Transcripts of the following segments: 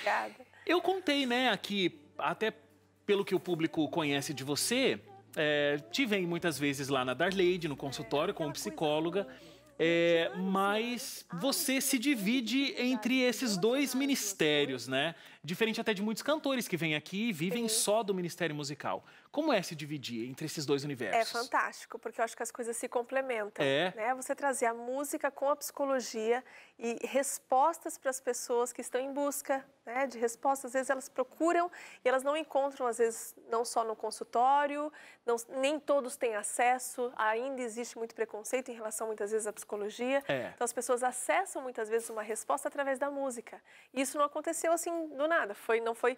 Obrigada. Eu contei, né, aqui, até pelo que o público conhece de você, te vem muitas vezes lá na Darleide, no consultório, como psicóloga, mas você se divide entre esses dois ministérios, né? Diferente até de muitos cantores que vêm aqui e vivem só do ministério musical. Como é se dividir entre esses dois universos? É fantástico, porque eu acho que as coisas se complementam, né? Você trazer a música com a psicologia e respostas para as pessoas que estão em busca, né, de respostas. Às vezes elas procuram e elas não encontram, às vezes, não só no consultório, nem todos têm acesso, ainda existe muito preconceito em relação, muitas vezes, à psicologia. Então as pessoas acessam, muitas vezes, uma resposta através da música. E isso não aconteceu assim do nada, não foi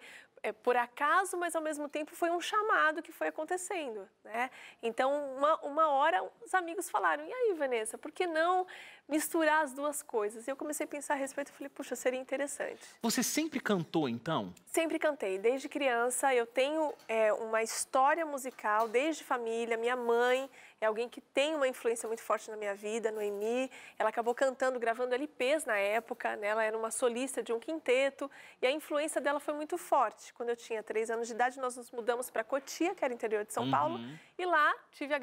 por acaso, mas ao mesmo tempo foi um chamado que foi acontecendo, né? Então, uma hora os amigos falaram, e aí, Vanessa, por que não misturar as duas coisas? E eu comecei a pensar a respeito e falei, puxa, seria interessante. Você sempre cantou, então? Sempre cantei, desde criança. Eu tenho uma história musical, desde família. Minha mãe é alguém que tem uma influência muito forte na minha vida, Noemi. Ela acabou cantando, gravando LPs na época, né? Ela era uma solista de um quinteto e a influência dela foi muito forte. Quando eu tinha 3 anos de idade, nós nos mudamos para Cotia, que era interior de São Paulo, e lá tive o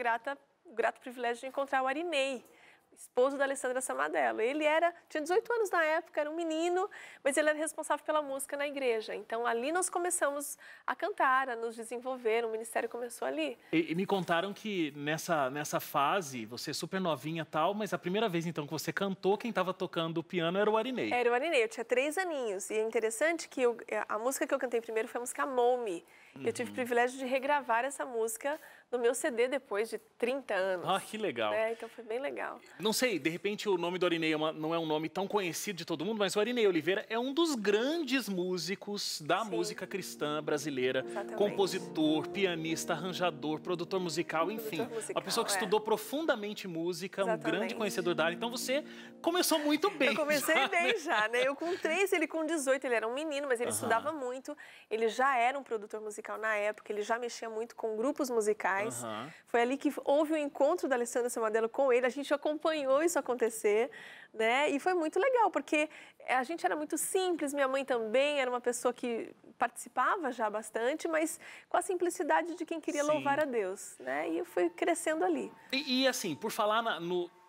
grato privilégio de encontrar o Arinei, esposo da Alessandra Samadello. Ele tinha 18 anos na época, era um menino, mas ele era responsável pela música na igreja. Então, ali nós começamos a cantar, a nos desenvolver, o ministério começou ali. E me contaram que nessa fase, você é super novinha e tal, mas a primeira vez, então, que você cantou, quem estava tocando o piano era o Arinei. Era o Arinei, eu tinha 3 aninhos. E é interessante que a música que eu cantei primeiro foi a música Amou-me. Eu tive o privilégio de regravar essa música no meu CD depois de 30 anos. Ah, que legal. Então foi bem legal. Não sei, de repente o nome do Arinei não é um nome tão conhecido de todo mundo, mas o Arinei Oliveira é um dos grandes músicos da música cristã brasileira. Exatamente. Compositor, pianista, arranjador, produtor musical, enfim. Uma pessoa que estudou profundamente música, um grande conhecedor da área. Então você começou muito bem. Eu comecei bem já, né? Eu com 3, ele com 18, ele era um menino, mas ele estudava muito. Ele já era um produtor musical na época, ele já mexia muito com grupos musicais. Foi ali que houve o encontro da Alessandra Samadello com ele, a gente acompanhou isso acontecer, né? E foi muito legal, porque a gente era muito simples, minha mãe também era uma pessoa que participava já bastante, mas com a simplicidade de quem queria louvar a Deus, né? E eu fui crescendo ali. E assim, por falar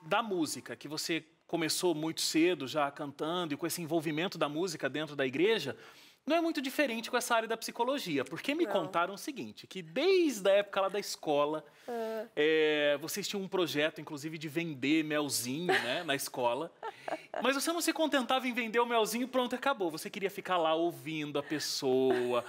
da música, que você começou muito cedo já cantando e com esse envolvimento da música dentro da igreja, não é muito diferente com essa área da psicologia, porque me contaram o seguinte, que desde a época lá da escola, vocês tinham um projeto, inclusive, de vender melzinho, né, na escola, mas você não se contentava em vender o melzinho e pronto, acabou. Você queria ficar lá ouvindo a pessoa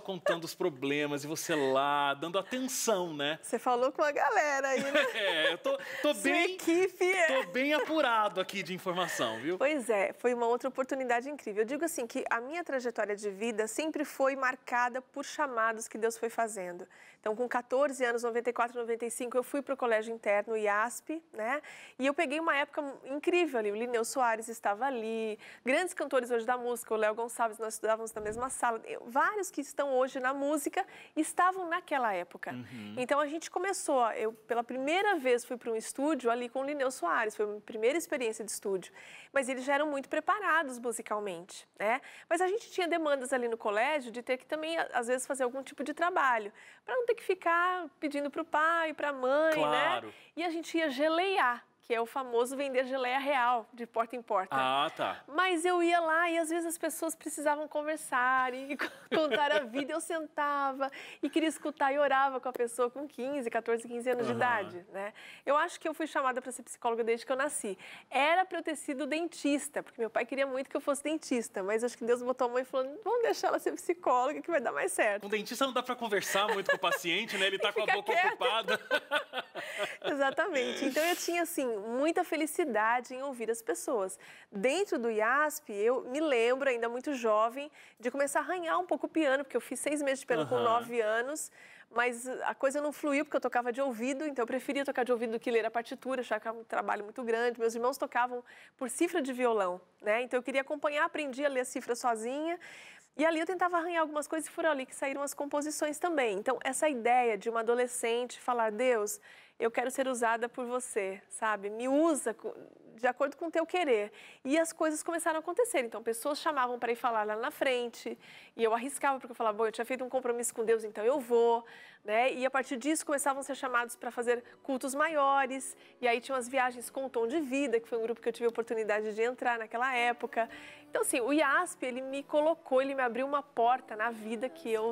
contando os problemas e você lá, dando atenção, né? Você falou com a galera aí, né? Eu tô bem apurado aqui de informação, viu? Pois é, foi uma outra oportunidade incrível. Eu digo assim, que a minha trajetória de vida sempre foi marcada por chamados que Deus foi fazendo. Então, com 14 anos, 94, 95, eu fui para o colégio interno, o IASP, né? E eu peguei uma época incrível ali. O Lineu Soares estava ali, grandes cantores hoje da música, o Léo Gonçalves, nós estudávamos na mesma sala. Vários que estão hoje na música estavam naquela época. Então, a gente começou, eu pela primeira vez fui para um estúdio ali com o Lineu Soares, foi a minha primeira experiência de estúdio. Mas eles já eram muito preparados musicalmente, né? Mas a gente tinha demandas ali no colégio de ter que também, às vezes, fazer algum tipo de trabalho, para não ter que ficar pedindo para o pai, para a mãe, né? E a gente ia geleiar, que é o famoso vender geleia real, de porta em porta. Ah, tá. Mas eu ia lá e às vezes as pessoas precisavam conversar e contar a vida. Eu sentava e queria escutar e orava com a pessoa com 15, 14, 15 anos de idade, né? Eu acho que eu fui chamada para ser psicóloga desde que eu nasci. Era para eu ter sido dentista, porque meu pai queria muito que eu fosse dentista, mas acho que Deus botou a mãe e falou, vamos deixar ela ser psicóloga que vai dar mais certo. Com dentista não dá para conversar muito com o paciente, né? Ele tá com a boca ocupada. Exatamente. Então eu tinha, assim, muita felicidade em ouvir as pessoas. Dentro do IASP, eu me lembro, ainda muito jovem, de começar a arranhar um pouco o piano, porque eu fiz 6 meses de piano com 9 anos, mas a coisa não fluiu porque eu tocava de ouvido, então eu preferia tocar de ouvido do que ler a partitura, achava que era um trabalho muito grande. Meus irmãos tocavam por cifra de violão, né? Então eu queria acompanhar, aprendi a ler a cifra sozinha. E ali eu tentava arranhar algumas coisas e foram ali que saíram as composições também. Então, essa ideia de uma adolescente falar, Deus, eu quero ser usada por você, sabe? Me usa de acordo com o teu querer. E as coisas começaram a acontecer. Então, pessoas chamavam para ir falar lá na frente, e eu arriscava, porque eu falava, bom, eu tinha feito um compromisso com Deus, então eu vou, né? E a partir disso, começavam a ser chamados para fazer cultos maiores, e aí tinham as viagens com o Tom de Vida, que foi um grupo que eu tive a oportunidade de entrar naquela época. Então, assim, o IASP, ele me colocou, ele me abriu uma porta na vida que eu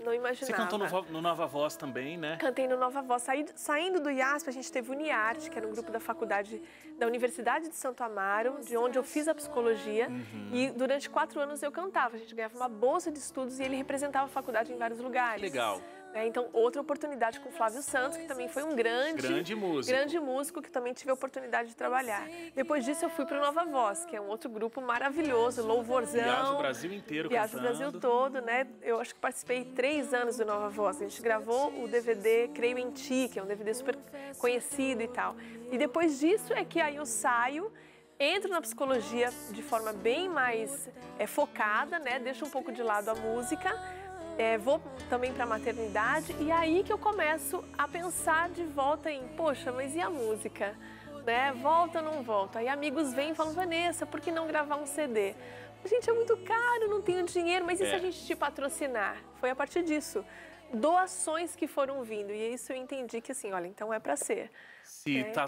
não imaginava. Você cantou no Nova Voz também, né? Cantei no Nova Voz. Saindo do IASP, a gente teve o UniArte, que era um grupo da faculdade da Universidade de Santo Amaro, de onde eu fiz a psicologia. E durante 4 anos eu cantava. A gente ganhava uma bolsa de estudos e ele representava a faculdade em vários lugares. Legal. Então, outra oportunidade com o Flávio Santos, que também foi um grande músico, que também tive a oportunidade de trabalhar. Depois disso, eu fui para o Nova Voz, que é um outro grupo maravilhoso, louvorzão. Viaja o Brasil inteiro Viaja o Brasil todo, né? Eu acho que participei 3 anos do Nova Voz. A gente gravou o DVD Creio em Ti, que é um DVD super conhecido e tal. E depois disso é que aí eu saio, entro na psicologia de forma bem mais focada, né? Deixo um pouco de lado a música. Vou também para a maternidade e aí que eu começo a pensar de volta em, poxa, mas e a música? Né? Volta ou não volta? Aí amigos vêm e falam, Vanessa, por que não gravar um CD? Gente, é muito caro, não tenho dinheiro, mas e se a gente te patrocinar? Foi a partir disso. Doações que foram vindo e isso eu entendi que assim, olha, então é para ser.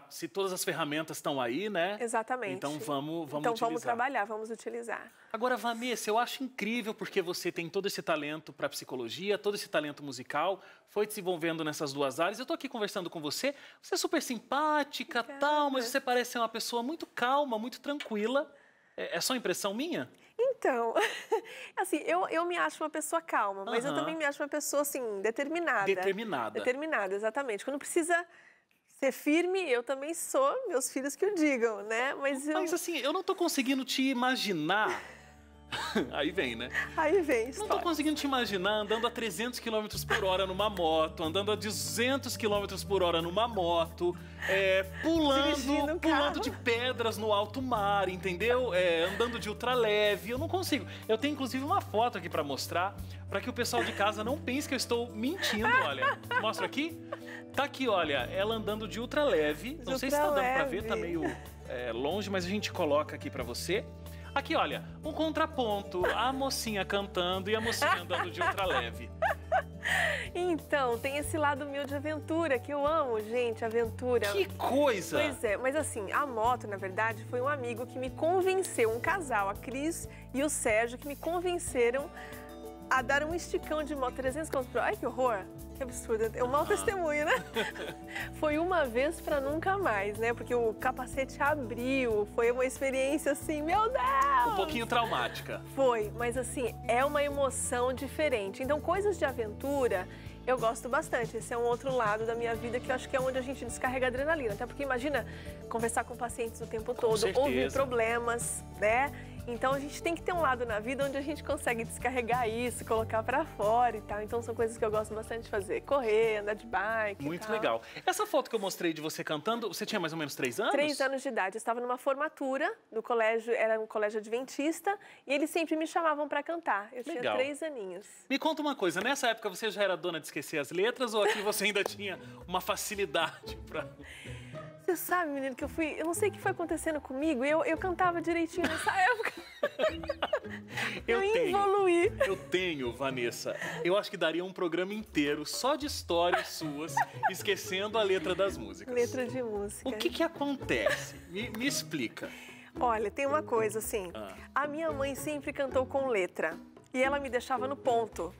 Se todas as ferramentas estão aí, né? Exatamente. Então vamos então, utilizar. Vamos trabalhar, vamos utilizar. Agora, Vanessa, eu acho incrível porque você tem todo esse talento para psicologia, todo esse talento musical, foi desenvolvendo nessas 2 áreas. Eu tô aqui conversando com você, você é super simpática, tal, mas você parece ser uma pessoa muito calma, muito tranquila. É só impressão minha? Então, assim, eu me acho uma pessoa calma, mas eu também me acho uma pessoa, assim, determinada. Determinada, exatamente. Quando precisa ser firme, eu também sou, meus filhos que o digam, né? Mas assim, eu não tô conseguindo te imaginar. Aí vem, né? Aí vem, Não tô conseguindo te imaginar andando a 300 km por hora numa moto, andando a 200 km por hora numa moto, pulando de pedras no alto mar, entendeu? Andando de ultraleve, eu não consigo. Eu tenho inclusive uma foto aqui pra mostrar, pra que o pessoal de casa não pense que eu estou mentindo, olha. Mostro aqui. Tá aqui, olha, ela andando de ultraleve. Não sei se tá dando pra ver, tá meio longe, mas a gente coloca aqui pra você. Aqui, olha, um contraponto, a mocinha cantando e a mocinha andando de ultraleve. Então, tem esse lado meu de aventura, que eu amo, gente, aventura. Que coisa! Pois é, mas assim, a moto, na verdade, foi um amigo que me convenceu, um casal, a Cris e o Sérgio, que me convenceram a dar um esticão de moto 300 km por hora. Ai, que horror! Que absurdo. É um mau testemunho, né? Foi uma vez pra nunca mais, né? Porque o capacete abriu, foi uma experiência assim, meu Deus! Um pouquinho traumática. Foi, mas assim, é uma emoção diferente. Então, coisas de aventura, eu gosto bastante. Esse é um outro lado da minha vida que eu acho que é onde a gente descarrega adrenalina. Até porque, imagina, conversar com pacientes o tempo todo, ouvir problemas, né? Então, a gente tem que ter um lado na vida onde a gente consegue descarregar isso, colocar pra fora e tal. Então, são coisas que eu gosto bastante de fazer. Correr, andar de bike Muito legal. Essa foto que eu mostrei de você cantando, você tinha mais ou menos 3 anos? 3 anos de idade. Eu estava numa formatura no colégio, era um colégio adventista, e eles sempre me chamavam pra cantar. Eu tinha 3 aninhos. Me conta uma coisa, nessa época você já era dona de esquecer as letras ou aqui você ainda tinha uma facilidade pra... Você sabe, menino, que eu não sei o que foi acontecendo comigo, eu cantava direitinho nessa época. Eu evoluí. Eu tenho, Vanessa, eu acho que daria um programa inteiro só de histórias suas, esquecendo a letra das músicas. Letra de música. O que acontece? Me explica. Olha, tem uma coisa assim, a minha mãe sempre cantou com letra e ela me deixava no ponto.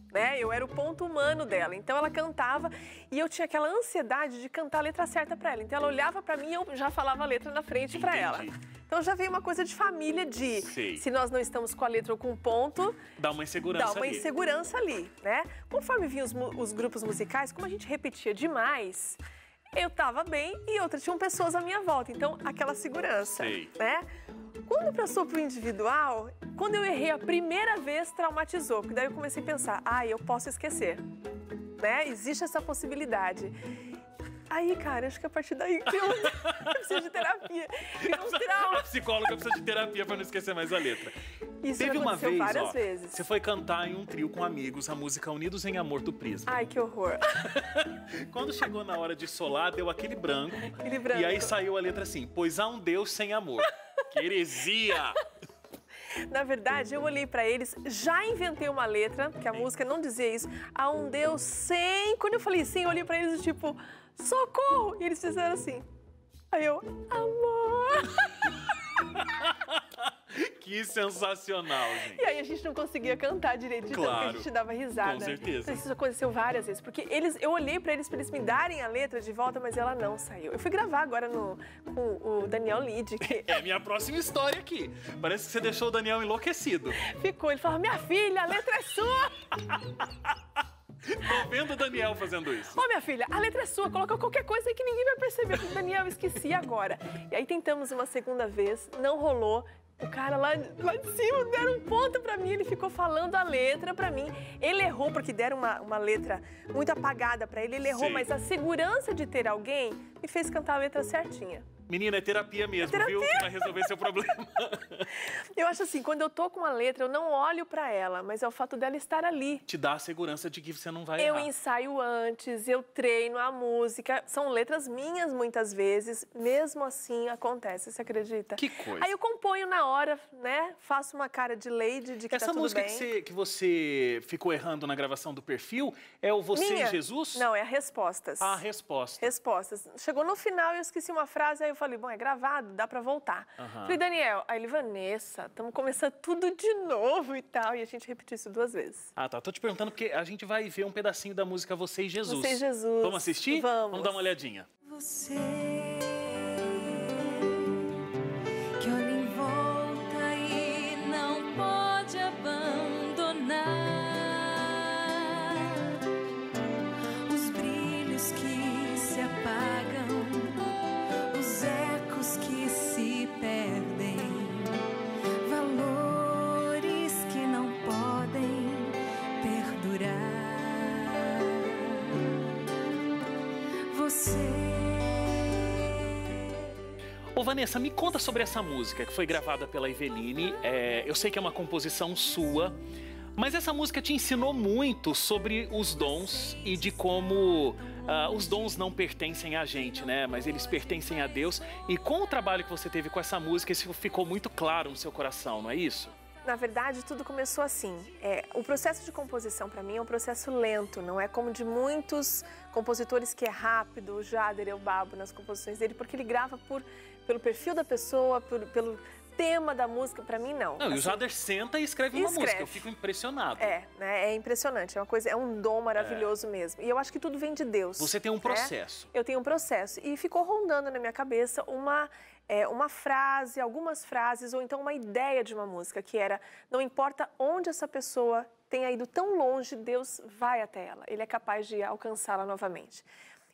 Né? Eu era o ponto humano dela, então ela cantava e eu tinha aquela ansiedade de cantar a letra certa para ela. Então ela olhava para mim e eu já falava a letra na frente para ela. Então já veio uma coisa de família de, se nós não estamos com a letra ou com o ponto, dá uma insegurança ali, né? Conforme vinham os grupos musicais, como a gente repetia demais, eu tava bem e outra, tinham pessoas à minha volta, então aquela segurança, né? Quando passou pro individual, quando eu errei a primeira vez, traumatizou, porque daí eu comecei a pensar, eu posso esquecer, né? Existe essa possibilidade. Aí, cara, acho que a partir daí eu preciso de terapia. Fica um trauma. A psicóloga precisa de terapia para não esquecer mais a letra. Isso Teve uma vez, várias vezes. Você foi cantar em um trio com amigos a música Unidos em Amor do Prisma. Ai, que horror. Quando chegou na hora de solar, deu aquele branco. Aquele branco. E aí saiu a letra assim, pois há um Deus sem amor. Que heresia! Na verdade, eu olhei pra eles, já inventei uma letra, que a música não dizia isso. Há um Deus sem... Quando eu falei sim, eu olhei pra eles tipo, socorro! E eles fizeram assim. Aí eu, amor! Que sensacional, gente. E aí a gente não conseguia cantar direito, de tanto que a gente dava risada. Com certeza. Isso aconteceu várias vezes, porque eu olhei pra eles me darem a letra de volta, mas ela não saiu. Eu fui gravar agora com o Daniel Lid, que... É a minha próxima história aqui. Parece que você deixou o Daniel enlouquecido. Ficou, ele falou, minha filha, a letra é sua! Tô vendo o Daniel fazendo isso. Ô, minha filha, a letra é sua, coloca qualquer coisa aí que ninguém vai perceber. O Daniel, eu esqueci agora. E aí tentamos uma segunda vez, não rolou. O cara lá de cima deram um ponto pra mim, ele ficou falando a letra pra mim. Ele errou, porque deram uma letra muito apagada pra ele, Sim. mas a segurança de ter alguém me fez cantar a letra certinha. Menina, é terapia mesmo, viu? Que vai resolver seu problema. Eu acho assim, quando eu tô com uma letra, eu não olho pra ela, mas é o fato dela estar ali. Te dá a segurança de que você não vai Eu errar. ensaio antes, eu treino a música, são letras minhas muitas vezes, mesmo assim acontece, você acredita? Que coisa. Aí eu componho na hora, né? Faço uma cara de lady, de que Essa tá tudo música bem. que você ficou errando na gravação do perfil é o Você Minha? e Jesus? Não, é Respostas. A resposta. Respostas. Chegou no final, eu esqueci uma frase, aí eu falei, bom, é gravado, dá pra voltar. Falei, Daniel, aí ele, Vanessa, estamos começando tudo de novo e tal. E a gente repetiu isso 2 vezes. Ah, tá. Tô te perguntando porque a gente vai ver um pedacinho da música Você e Jesus. Você e Jesus. Vamos assistir? Vamos. Dar uma olhadinha. Você que olha em volta e não pode abandonar os brilhos que se apagam, os ecos que se perdem, valores que não podem perdurar. Você. Ô, Vanessa, me conta sobre essa música que foi gravada pela Eveline. Eu sei que é uma composição sua, mas essa música te ensinou muito sobre os dons e de como os dons não pertencem a gente, né? Mas eles pertencem a Deus. E com o trabalho que você teve com essa música, isso ficou muito claro no seu coração, não é isso? Na verdade, tudo começou assim. O processo de composição, para mim, é um processo lento. Não é como de muitos compositores que é rápido. O Jader, eu babo nas composições dele, porque ele grava pelo perfil da pessoa, pelo tema da música. Para mim, não. Não, e o Jader senta e escreve uma música. Eu fico impressionado. É impressionante. É uma coisa, é um dom maravilhoso mesmo. E eu acho que tudo vem de Deus. Você tem um processo. Eu tenho um processo. E ficou rondando na minha cabeça uma frase, algumas frases, ou então uma ideia de uma música, que era, não importa onde essa pessoa tenha ido tão longe, Deus vai até ela. Ele é capaz de alcançá-la novamente.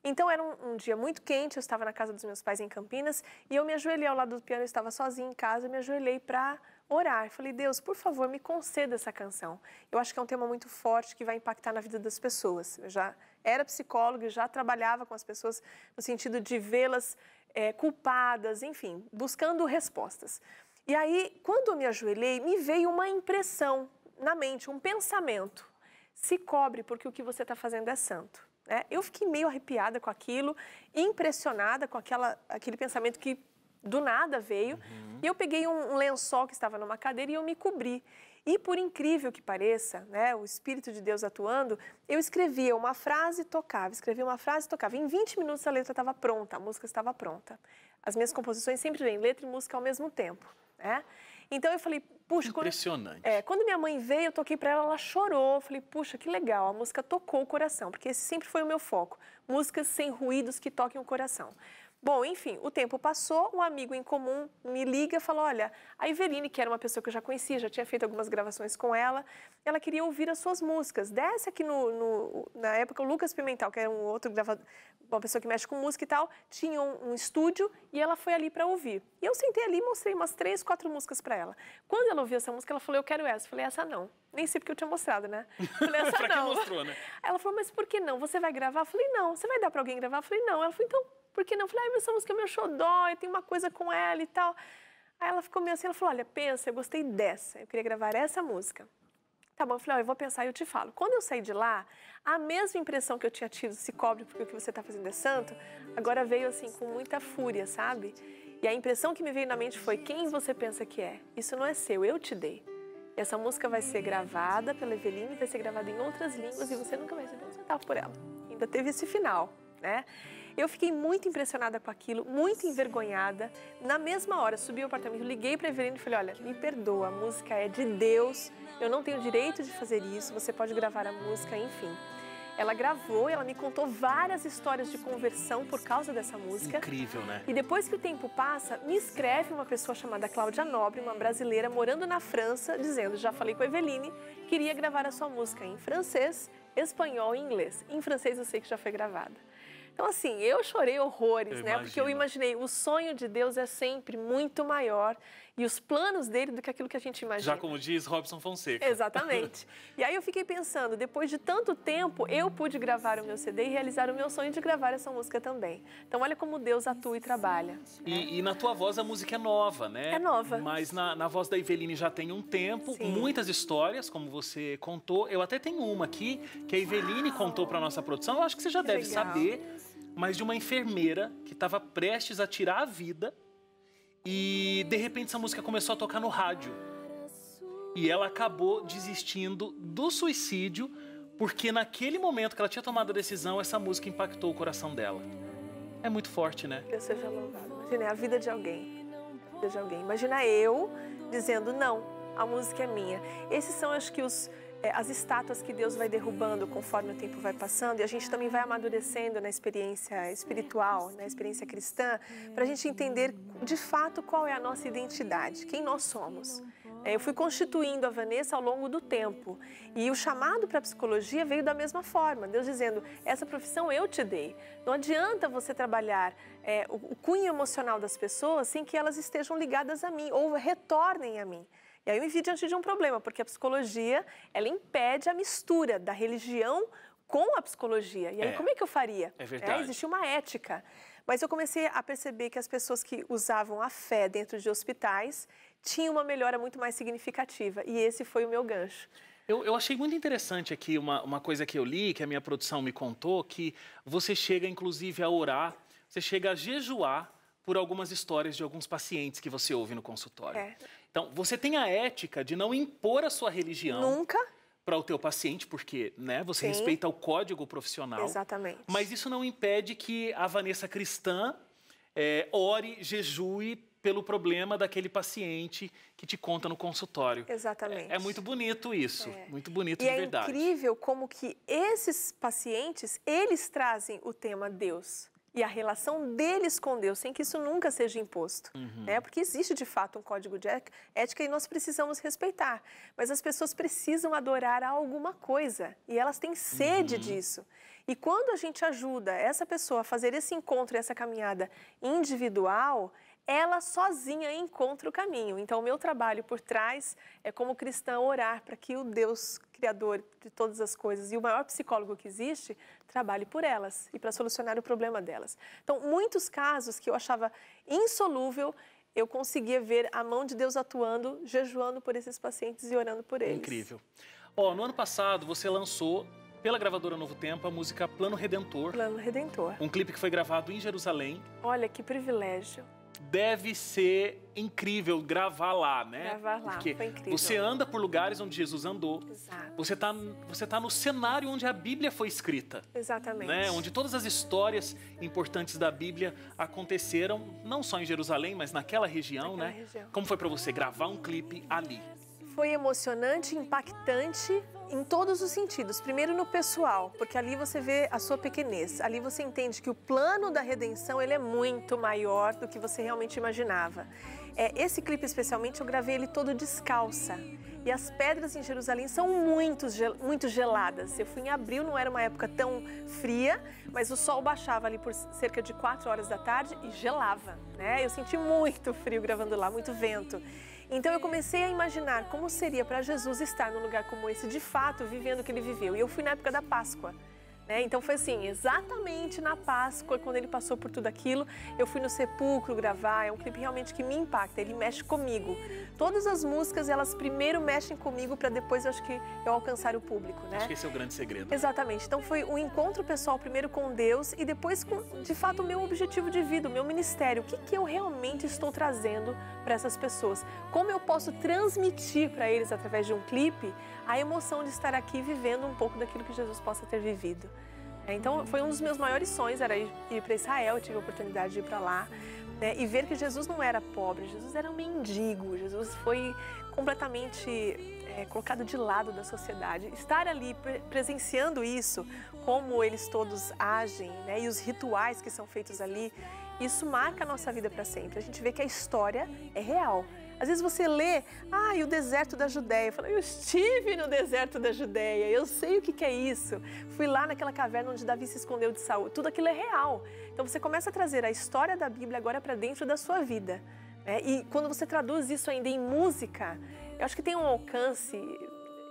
Então era um dia muito quente, eu estava na casa dos meus pais em Campinas, e eu me ajoelhei ao lado do piano, eu estava sozinha em casa, me ajoelhei para orar. Falei, Deus, por favor, me conceda essa canção. Eu acho que é um tema muito forte que vai impactar na vida das pessoas. Eu já era psicóloga e já trabalhava com as pessoas no sentido de vê-las culpadas, enfim, buscando respostas. E aí, quando eu me ajoelhei, me veio uma impressão na mente, um pensamento. Se cobre, porque o que você está fazendo é santo. Eu fiquei meio arrepiada com aquilo, impressionada com aquele pensamento que do nada veio. E eu peguei um lençol que estava numa cadeira e eu me cobri. E por incrível que pareça, o Espírito de Deus atuando, eu escrevia uma frase e tocava, escrevia uma frase e tocava. Em 20 minutos a letra estava pronta, a música estava pronta. As minhas composições sempre vêm letra e música ao mesmo tempo. Então eu falei, puxa... Impressionante. Quando minha mãe veio, eu toquei para ela, ela chorou. Eu falei, puxa, que legal, a música tocou o coração, porque esse sempre foi o meu foco. Músicas sem ruídos que toquem o coração. Bom, enfim, o tempo passou, um amigo em comum me liga e falou, olha, a Eveline, que era uma pessoa que eu já conhecia, já tinha feito algumas gravações com ela queria ouvir as suas músicas. Desce aqui na época, o Lucas Pimentel, que era um outro gravador, uma pessoa que mexe com música e tal, tinha um estúdio e ela foi ali para ouvir. E eu sentei ali e mostrei umas 3, 4 músicas para ela. Quando ela ouviu essa música, ela falou, eu quero essa. Eu falei, essa não. Nem sei porque eu tinha mostrado, né? Eu falei, essa pra não. quem mostrou, né? Ela falou, mas por que não? Você vai gravar? Eu falei, não. Você vai dar para alguém gravar? Eu falei, não. Ela falou, então, por que não? Eu falei, essa música é meu xodó, eu tenho uma coisa com ela e tal. Aí ela ficou meio assim, ela falou, olha, pensa, eu gostei dessa, eu queria gravar essa música. Tá bom, eu falei, eu vou pensar e eu te falo. Quando eu saí de lá, a mesma impressão que eu tinha tido, se cobre porque o que você está fazendo é santo, agora veio assim com muita fúria, sabe? E a impressão que me veio na mente foi, quem você pensa que é? Isso não é seu, eu te dei. E essa música vai ser gravada pela Eveline, vai ser gravada em outras línguas e você nunca vai receber um centavo por ela. Ainda teve esse final, né? Eu fiquei muito impressionada com aquilo, muito envergonhada. Na mesma hora, subi ao apartamento, liguei para a Eveline e falei, olha, me perdoa, a música é de Deus, eu não tenho direito de fazer isso, você pode gravar a música, enfim. Ela gravou, ela me contou várias histórias de conversão por causa dessa música. Incrível, né? E depois que o tempo passa, me escreve uma pessoa chamada Cláudia Nobre, uma brasileira morando na França, dizendo, já falei com a Eveline, queria gravar a sua música em francês, espanhol e inglês. Em francês eu sei que já foi gravada. Então, assim, eu chorei horrores, né? Porque eu imaginei, o sonho de Deus é sempre muito maior e os planos dele do que aquilo que a gente imagina. Já como diz Robson Fonseca. Exatamente. E aí eu fiquei pensando, depois de tanto tempo, eu pude gravar o meu CD e realizar o meu sonho de gravar essa música também. Então, olha como Deus atua e trabalha. E na tua voz a música é nova, né? É nova. Mas na voz da Eveline já tem um tempo, Sim. muitas histórias, como você contou. Eu até tenho uma aqui, que a Eveline contou para nossa produção. Eu acho que você já deve legal. saber, mas de uma enfermeira que estava prestes a tirar a vida e, de repente, essa música começou a tocar no rádio. E ela acabou desistindo do suicídio porque, naquele momento que ela tinha tomado a decisão, essa música impactou o coração dela. É muito forte, né? Deus seja louvado. Imagina, é a vida de alguém. A vida de alguém. Imagina eu dizendo, não, a música é minha. Esses são, acho que, as estátuas que Deus vai derrubando conforme o tempo vai passando e a gente também vai amadurecendo na experiência espiritual, na experiência cristã, para a gente entender de fato qual é a nossa identidade, quem nós somos. Eu fui constituindo a Vanessa ao longo do tempo e o chamado para a psicologia veio da mesma forma, Deus dizendo, essa profissão eu te dei. Não adianta você trabalhar o cunho emocional das pessoas sem que elas estejam ligadas a mim ou retornem a mim. E aí eu me vi diante de um problema, porque a psicologia, ela impede a mistura da religião com a psicologia. E aí como é que eu faria? É verdade. Existia uma ética. Mas eu comecei a perceber que as pessoas que usavam a fé dentro de hospitais tinham uma melhora muito mais significativa. E esse foi o meu gancho. Eu achei muito interessante aqui uma coisa que eu li, que a minha produção me contou, que você chega, inclusive, a orar, você chega a jejuar por algumas histórias de alguns pacientes que você ouve no consultório. Então, você tem a ética de não impor a sua religião Nunca para o teu paciente, porque, né, você Sim. respeita o código profissional. Exatamente. Mas isso não impede que a Vanessa cristã ore, jejue pelo problema daquele paciente que te conta no consultório. Exatamente. É muito bonito isso, muito bonito e de verdade. É incrível como que esses pacientes, eles trazem o tema Deus. E a relação deles com Deus, sem que isso nunca seja imposto. Né? Porque existe, de fato, um código de ética e nós precisamos respeitar. Mas as pessoas precisam adorar a alguma coisa. E elas têm sede disso. E quando a gente ajuda essa pessoa a fazer esse encontro, essa caminhada individual, ela sozinha encontra o caminho. Então, o meu trabalho por trás é, como cristã, orar para que o Deus Criador de todas as coisas e o maior psicólogo que existe, trabalhe por elas e para solucionar o problema delas. Então, muitos casos que eu achava insolúvel, eu conseguia ver a mão de Deus atuando, jejuando por esses pacientes e orando por eles. Incrível. No ano passado, você lançou, pela gravadora Novo Tempo, a música Plano Redentor. Plano Redentor. Um clipe que foi gravado em Jerusalém. Olha, que privilégio. Deve ser incrível gravar lá, né? Gravar lá, porque foi incrível. você anda por lugares onde Jesus andou. Exato. Você tá no cenário onde a Bíblia foi escrita. Exatamente. Né? Onde todas as histórias importantes da Bíblia aconteceram, não só em Jerusalém, mas naquela região, né? Região. Como foi para você gravar um clipe ali? Foi emocionante, impactante em todos os sentidos. Primeiro no pessoal, porque ali você vê a sua pequenez. Ali você entende que o plano da redenção ele é muito maior do que você realmente imaginava. Esse clipe especialmente eu gravei ele todo descalça. E as pedras em Jerusalém são muito geladas. Eu fui em abril, não era uma época tão fria, mas o sol baixava ali por cerca de 4 horas da tarde e gelava, né? Eu senti muito frio gravando lá, muito vento. Então eu comecei a imaginar como seria para Jesus estar num lugar como esse, de fato, vivendo o que ele viveu. E eu fui na época da Páscoa. Então foi assim, exatamente na Páscoa, quando ele passou por tudo aquilo, eu fui no sepulcro gravar. É um clipe realmente que me impacta, ele mexe comigo. Todas as músicas, elas primeiro mexem comigo para depois, eu acho que eu alcançar o público, né? Acho que esse é o grande segredo. Exatamente, então foi um encontro pessoal primeiro com Deus e depois com, de fato, o meu objetivo de vida, o meu ministério. O que eu realmente estou trazendo para essas pessoas? Como eu posso transmitir para eles, através de um clipe, a emoção de estar aqui vivendo um pouco daquilo que Jesus possa ter vivido. Então, foi um dos meus maiores sonhos, era ir para Israel. Eu tive a oportunidade de ir para lá, né, e ver que Jesus não era pobre, Jesus era um mendigo, Jesus foi completamente colocado de lado da sociedade. Estar ali presenciando isso, como eles todos agem, né, e os rituais que são feitos ali, isso marca a nossa vida para sempre. A gente vê que a história é real. Às vezes você lê, e o deserto da Judéia. Eu falo, eu estive no deserto da Judéia, eu sei o que é isso. Fui lá naquela caverna onde Davi se escondeu de Saul. Tudo aquilo é real. Então você começa a trazer a história da Bíblia agora para dentro da sua vida, né? E quando você traduz isso ainda em música, eu acho que tem um alcance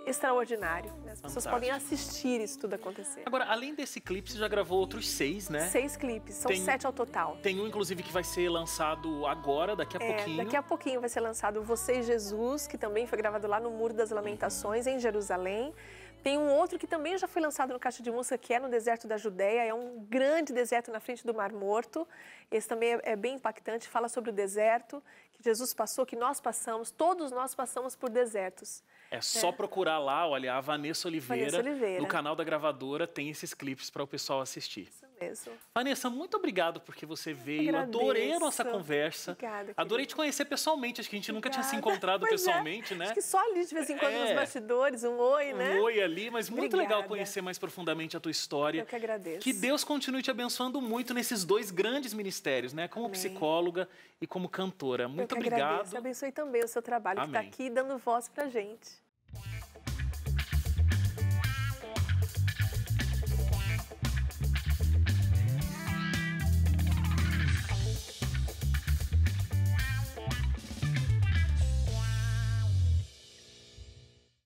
extraordinário, né? As pessoas podem assistir isso tudo acontecer. Agora, além desse clipe, você já gravou outros 6, né? 6 clipes, são 7 ao total. Tem um, inclusive, que vai ser lançado agora, daqui a pouquinho. Daqui a pouquinho vai ser lançado Você e Jesus, que também foi gravado lá no Muro das Lamentações, em Jerusalém. Tem um outro que também já foi lançado no Caixa de Música, que é no deserto da Judéia. É um grande deserto na frente do Mar Morto. Esse também é bem impactante, fala sobre o deserto que Jesus passou, que nós passamos, todos nós passamos por desertos. É só procurar lá, olha, a Vanessa Oliveira, no canal da gravadora, tem esses clipes para o pessoal assistir. Isso mesmo. Vanessa, muito obrigado porque você veio. Adorei a nossa conversa. Obrigada, adorei te conhecer pessoalmente. Acho que a gente nunca tinha se encontrado pessoalmente, né? Acho que só ali de vez em quando nos bastidores, um oi, né? Um oi ali, mas muito legal conhecer mais profundamente a tua história. Eu que agradeço. Que Deus continue te abençoando muito nesses 2 grandes ministérios, né? Como psicóloga e como cantora. Muito obrigado. Agradeço. Abençoe também o seu trabalho, que está aqui dando voz pra gente.